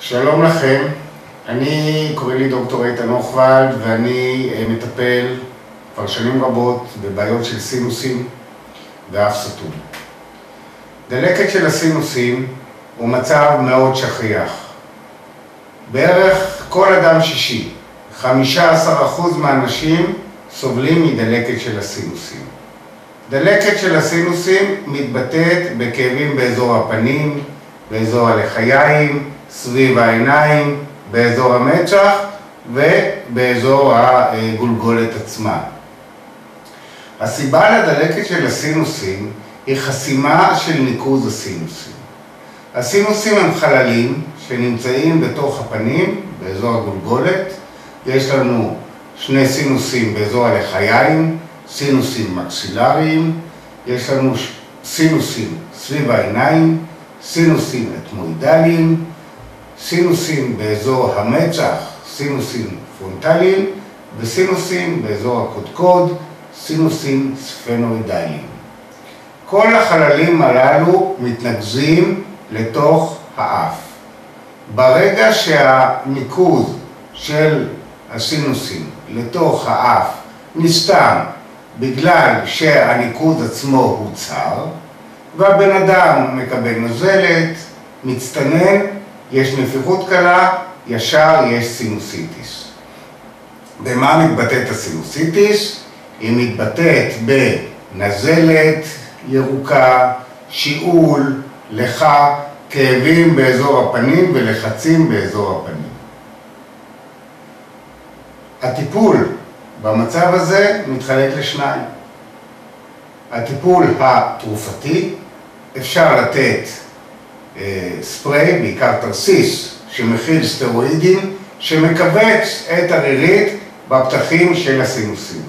שלום לכם, קוראים לי דוקטור איתן הוכוולד ואני מטפל כבר שנים רבות בבעיות של סינוסים ואף סתום. דלקת של הסינוסים הוא מצב מאוד שכיח. בערך כל אדם שישי, 15% מהאנשים סובלים מדלקת של הסינוסים. דלקת של הסינוסים מתבטאת בכאבים באזור הפנים, באזור הלחיים, סביב העיניים, באזור המצח ובאזור הגולגולת עצמה. הסיבה לדלקת של הסינוסים היא חסימה של ניקוז הסינוסים. הסינוסים הם חללים שנמצאים בתוך הפנים, באזור הגולגולת. יש לנו שני סינוסים באזור הלחיים, סינוסים מקסילריים, יש לנו סינוסים סביב העיניים, סינוסים אתמואידליים, סינוסים באזור המצח, סינוסים פרונטליים, וסינוסים באזור הקודקוד, סינוסים ספנואידליים. כל החללים הללו מתנקזים לתוך האף. ברגע שהניקוז של הסינוסים לתוך האף נסתם בגלל שהניקוז עצמו הוא צר, והבן אדם מקבל נוזלת, מצטנן, יש נפיחות קלה, ישר יש סינוסיטיס. במה מתבטאת הסינוסיטיס? היא מתבטאת בנזלת ירוקה, שיעול, לחה, כאבים באזור הפנים ולחצים באזור הפנים. הטיפול במצב הזה מתחלק לשניים. הטיפול התרופתי, אפשר לתת ספרי, בעיקר תרסיס, שמכיל סטרואידים, שמכווץ את הרירית בפתחים של הסינוסים.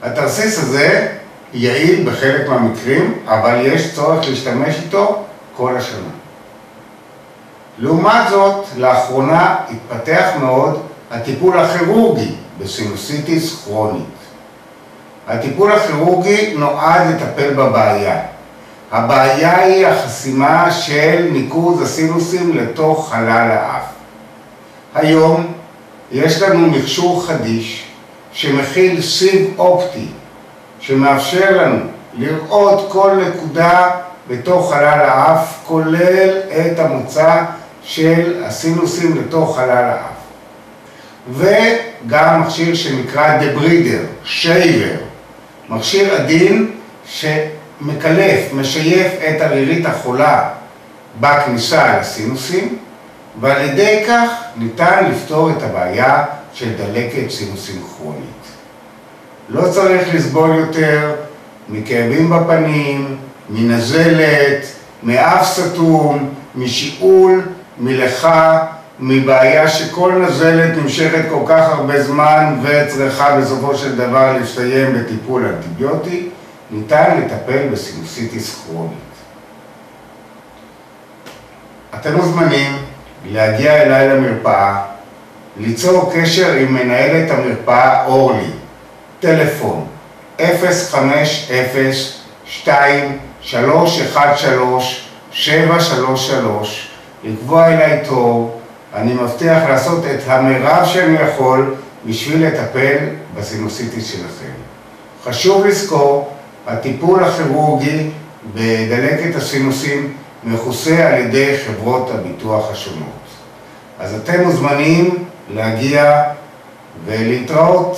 התרסיס הזה יעיל בחלק מהמקרים, אבל יש צורך להשתמש איתו כל השנה. לעומת זאת, לאחרונה התפתח מאוד הטיפול הכירורגי בסינוסיטיס כרונית. הטיפול הכירורגי נועד לטפל בבעיה. הבעיה היא החסימה של ניקוז הסינוסים לתוך חלל האף. היום יש לנו מכשור חדיש שמכיל סיב אופטי, שמאפשר לנו לראות כל נקודה בתוך חלל האף, כולל את המוצא של הסינוסים לתוך חלל האף. וגם מכשיר שנקרא דברידר, שייבר, מכשיר עדין שמקלף, משייף את הרירית החולה בכניסה לסינוסים, ועל ידי כך ניתן לפתור את הבעיה של דלקת סינוסים כרונית. לא צריך לסבול יותר מכאבים בפנים, מנזלת, מאף סתום, משיעול, מלחה, מבעיה שכל נזלת נמשכת כל כך הרבה זמן וצריכה בסופו של דבר להסתיים בטיפול אנטיביוטי. ניתן לטפל בסינוסיטיס כרונית. אתם מוזמנים להגיע אליי למרפאה, ליצור קשר עם מנהלת המרפאה אורלי, טלפון 050-2-313-733, לקבוע אליי תור. אני מבטיח לעשות את המרב שאני יכול בשביל לטפל בסינוסיטיס שלכם. חשוב לזכור, הטיפול הכירורגי בדלקת הסינוסים מכוסה על ידי חברות הביטוח השונות. אז אתם מוזמנים להגיע ולהתראות.